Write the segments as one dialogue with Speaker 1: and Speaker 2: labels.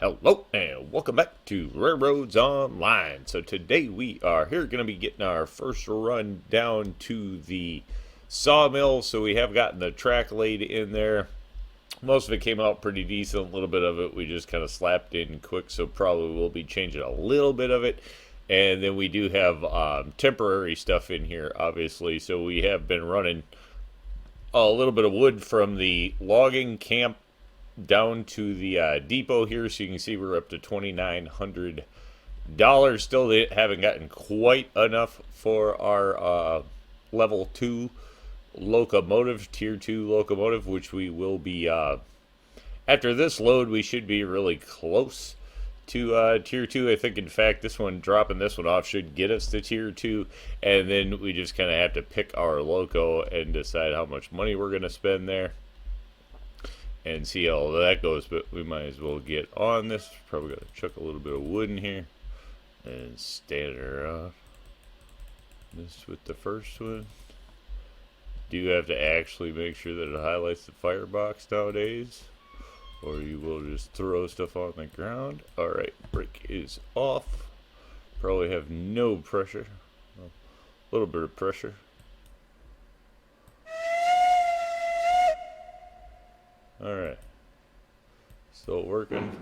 Speaker 1: Hello and welcome back to RailRoads Online. So today we are here going to be getting our first run down to the sawmill. So we have gotten the track laid in there. Most of it came out pretty decent. A little bit of it we just kind of slapped in quick. So probably we'll be changing a little bit of it. And then we do have temporary stuff in here, obviously. So we have been running a little bit of wood from the logging camp down to the depot here, so you can see we're up to $2,900. Still, they haven't gotten quite enough for our level 2 locomotive, tier 2 locomotive, which we will be after this load we should be really close to tier 2. I think in fact this one, dropping this one off, should get us to tier 2, and then we just kind of have to pick our loco and decide how much money we're going to spend there and see how that goes. But we might as well get on this. Probably got to chuck a little bit of wood in here and stand it around. This with the first one. Do you have to actually make sure that it highlights the firebox nowadays, or you will just throw stuff on the ground? Alright, brake is off. Probably have no pressure. A little bit of pressure. Alright, still working.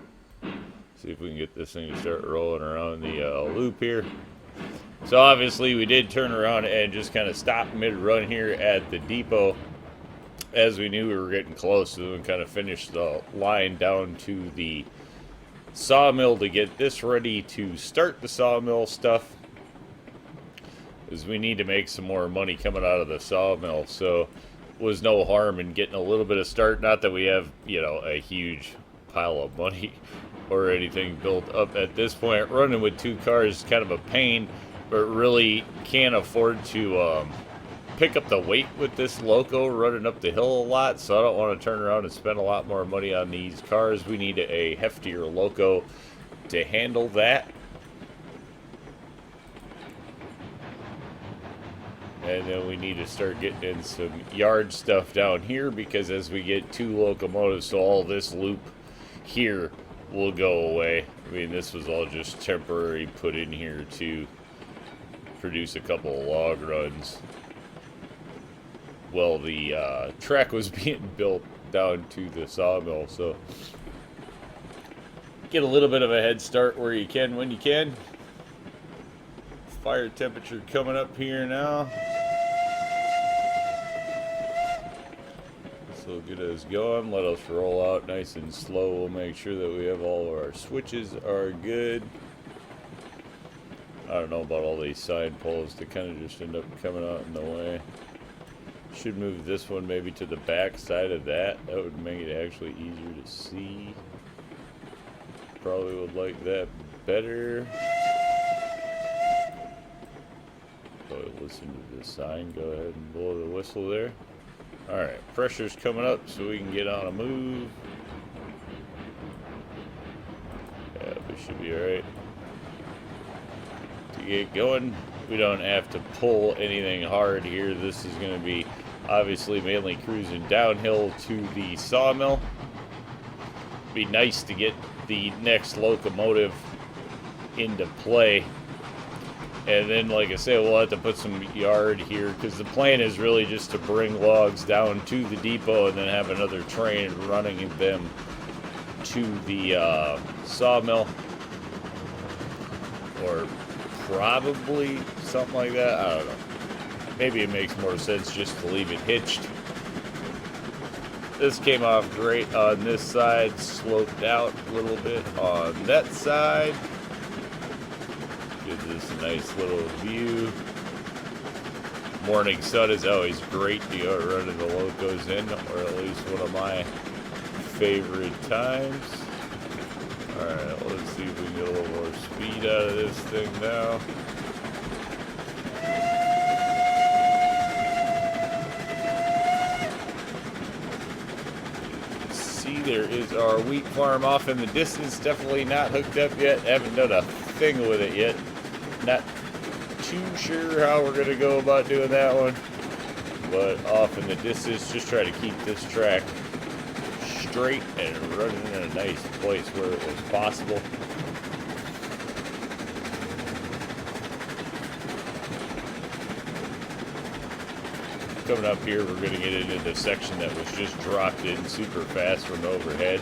Speaker 1: See if we can get this thing to start rolling around the loop here. So obviously we did turn around and just kind of stop mid-run here at the depot, as we knew we were getting close. So we kind of finished the line down to the sawmill to get this ready to start the sawmill stuff, because we need to make some more money coming out of the sawmill. So was no harm in getting a little bit of start. Not that we have, you know, a huge pile of money or anything built up at this point. Running with 2 cars is kind of a pain, but really can't afford to pick up the weight with this loco running up the hill a lot, so I don't want to turn around and spend a lot more money on these cars. We need a heftier loco to handle that. And then we need to start getting in some yard stuff down here, because as we get 2 locomotives, so all this loop here will go away. I mean, this was all just temporary put in here to produce a couple of log runs while the track was being built down to the sawmill. So get a little bit of a head start where you can, when you can. Fire temperature coming up here now. This will get us going. Let us roll out nice and slow. We'll make sure that we have all of our switches are good. I don't know about all these side poles. They kind of just end up coming out in the way. Should move this one maybe to the back side of that. That would make it actually easier to see. Probably would like that better. Probably listen to the sign. Go ahead and blow the whistle there. Alright, pressure's coming up so we can get on a move. Yeah, we should be alright. To get going, we don't have to pull anything hard here. This is going to be obviously mainly cruising downhill to the sawmill. Be nice to get the next locomotive into play. And then, like I said, we'll have to put some yard here, because the plan is really just to bring logs down to the depot and then have another train running them to the sawmill. Or probably something like that. I don't know. Maybe it makes more sense just to leave it hitched. This came off great on this side, sloped out a little bit on that side. Gives us a nice little view. Morning sun is always great to go running the locos in, or at least one of my favorite times. Alright, let's see if we can get a little more speed out of this thing now. See, there is our wheat farm off in the distance. Definitely not hooked up yet. Haven't done a thing with it yet. Not too sure how we're going to go about doing that one. But off in the distance, just try to keep this track straight and running in a nice place where it was possible. Coming up here, we're going to get into the section that was just dropped in super fast from overhead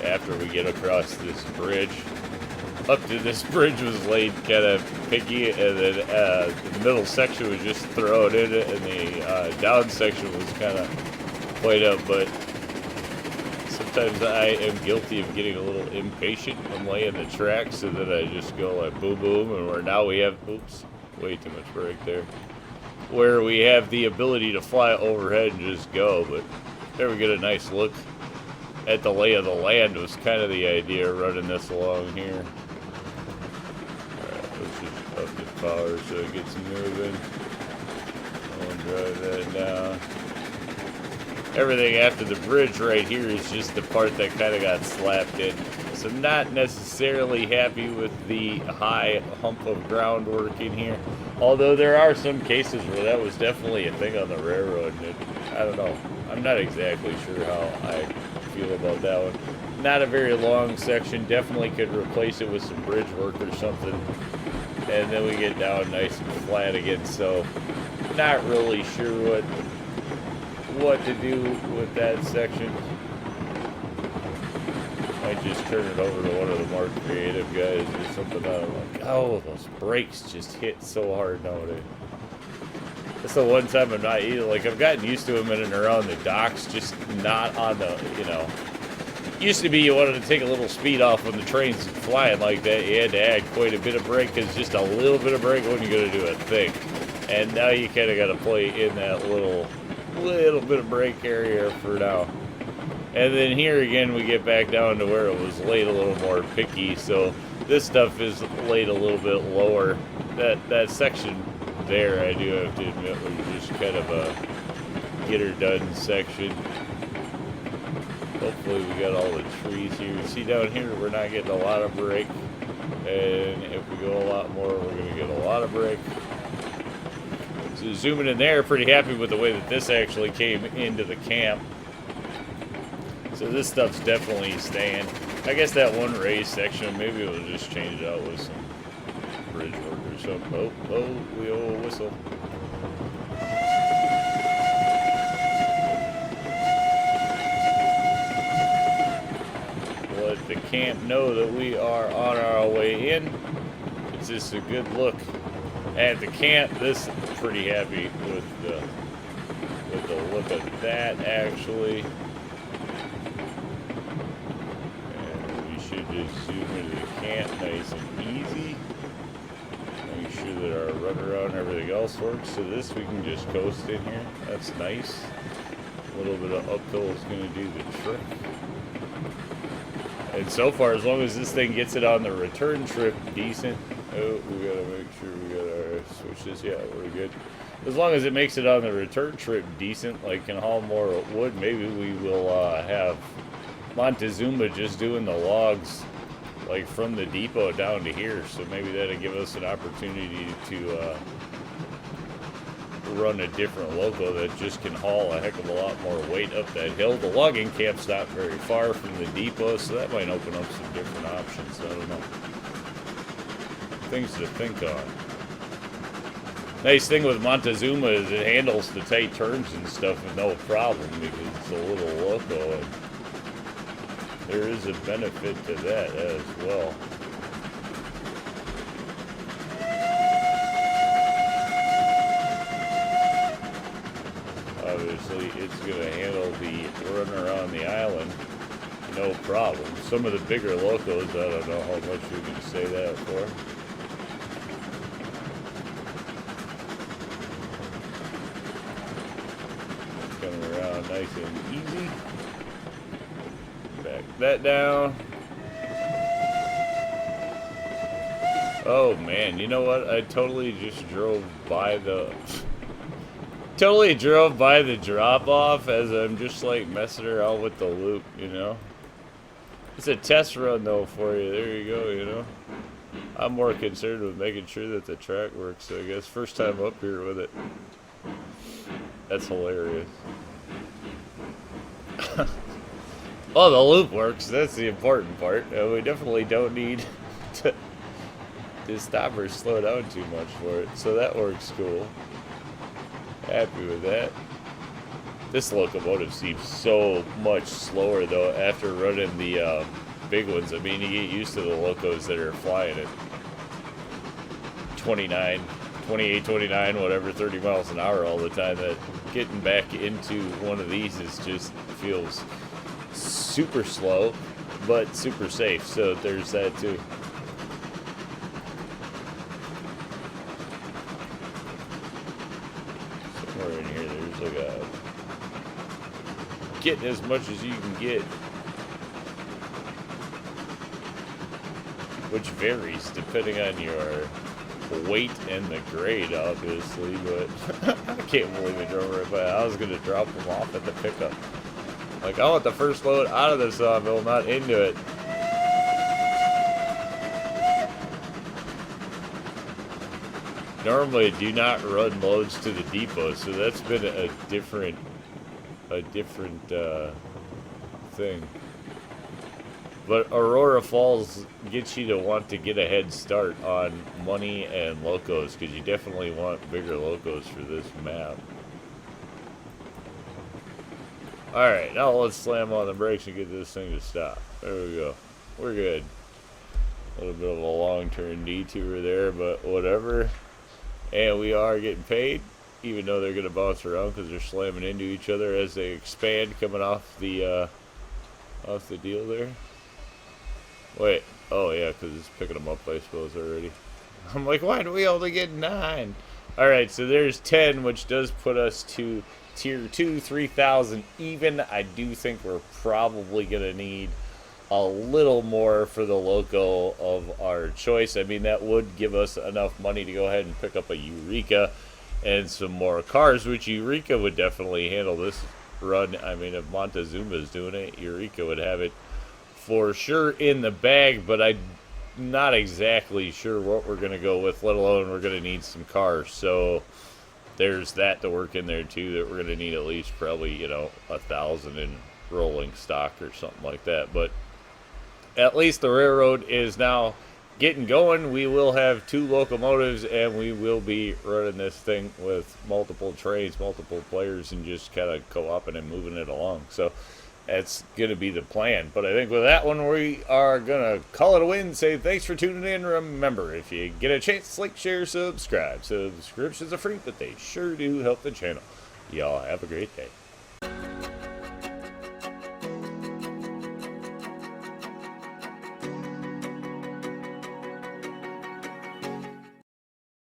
Speaker 1: after we get across this bridge. Up to this bridge was laid kind of picky, and then the middle section was just thrown in it, and the down section was kind of played up. But sometimes I am guilty of getting a little impatient. I'm laying the track, so that I just go like boom, boom, and where now we have, oops, way too much brake there. Where we have the ability to fly overhead and just go, but there we get a nice look at the lay of the land was kind of the idea running this along here. Alright, let's just up the power so it gets moving. I'll drive that down. Everything after the bridge right here is just the part that kind of got slapped in. So I'm not necessarily happy with the high hump of groundwork in here. Although there are some cases where that was definitely a thing on the railroad. And I don't know. I'm not exactly sure how I feel about that one. Not a very long section. Definitely could replace it with some bridge work or something. And then we get down nice and flat again. So not really sure what to do with that section. Might just turn it over to one of the more creative guys or something. I don't know. Oh, those brakes just hit so hard nowadays. That's the one time I'm not either. Like, I've gotten used to them in and around the docks, just not on the, you know. Used to be you wanted to take a little speed off when the train's flying like that. You had to add quite a bit of brake, because just a little bit of brake wasn't going to do a thing. And now you kind of got to play in that little bit of brake area for now. And then here again, we get back down to where it was laid a little more picky. So this stuff is laid a little bit lower. That section there, I do have to admit, was just kind of a get her done section. Hopefully we got all the trees here. See down here, we're not getting a lot of brake. And if we go a lot more, we're going to get a lot of brake. So zooming in there, pretty happy with the way that this actually came into the camp. So this stuff's definitely staying. I guess that one raised section, maybe we'll just change it out with some bridge work or something. Oh, we owe a whistle. Let the camp know that we are on our way in. It's just a good look at the camp. This pretty happy with the look of that actually. Just zoom into the camp nice and easy. Make sure that our runaround and everything else works. So this we can just coast in here. That's nice. A little bit of uphill is going to do the trick. And so far, as long as this thing gets it on the return trip decent. Oh, we got to make sure we got our switches. Yeah, we're good. As long as it makes it on the return trip decent, like can haul more wood, maybe we will have Montezuma just doing the logs like from the depot down to here, so maybe that'll give us an opportunity to run a different loco that just can haul a heck of a lot more weight up that hill. The logging camp's not very far from the depot, so that might open up some different options. I don't know. Things to think on. Nice thing with Montezuma is it handles the tight turns and stuff with no problem because it's a little loco, and there is a benefit to that as well. Obviously, it's going to handle the run around the island no problem. Some of the bigger locos, I don't know how much you can say that for. Coming around nice and easy. Back that down. Oh man, you know what? I totally just drove by the drop off as I'm just like messing around with the loop, you know. It's a test run though for you. There you go, you know. I'm more concerned with making sure that the track works, I guess. First time up here with it. That's hilarious. Oh, the loop works. That's the important part. We definitely don't need to stop or slow down too much for it. So that works cool. Happy with that. This locomotive seems so much slower though after running the big ones. I mean, you get used to the locos that are flying at 29, 28, 29, whatever, 30 miles an hour all the time. That getting back into one of these is just feels super slow, but super safe. So there's that too. Somewhere in here, there's like a getting as much as you can get, which varies depending on your weight and the grade, obviously. But I can't believe it drove right by. I was gonna drop them off at the pickup. Like, I want the first load out of the sawmill, not into it. Normally, I do not run loads to the depot, so that's been a different thing. But Aurora Falls gets you to want to get a head start on money and locos, because you definitely want bigger locos for this map. Alright, now let's slam on the brakes and get this thing to stop. There we go. We're good. A little bit of a long turn detour there, but whatever. And we are getting paid, even though they're going to bounce around because they're slamming into each other as they expand, coming off the deal there. Wait, oh yeah, because it's picking them up, I suppose, already. I'm like, why do we only get 9? Alright, so there's 10, which does put us to Tier 2, 3,000 even. I do think we're probably going to need a little more for the loco of our choice. I mean, that would give us enough money to go ahead and pick up a Eureka and some more cars, which Eureka would definitely handle this run. I mean, if Montezuma's doing it, Eureka would have it for sure in the bag, but I'm not exactly sure what we're going to go with, let alone we're going to need some cars. So there's that to work in there too, that we're going to need at least probably, you know, 1,000 in rolling stock or something like that. But at least the railroad is now getting going. We will have 2 locomotives, and we will be running this thing with multiple trains, multiple players, and just kind of co-oping and moving it along. So that's going to be the plan. But I think with that one, we are going to call it a win. Say thanks for tuning in. Remember, if you get a chance, like, share, subscribe. Subscriptions are free, but they sure do help the channel. Y'all have a great day.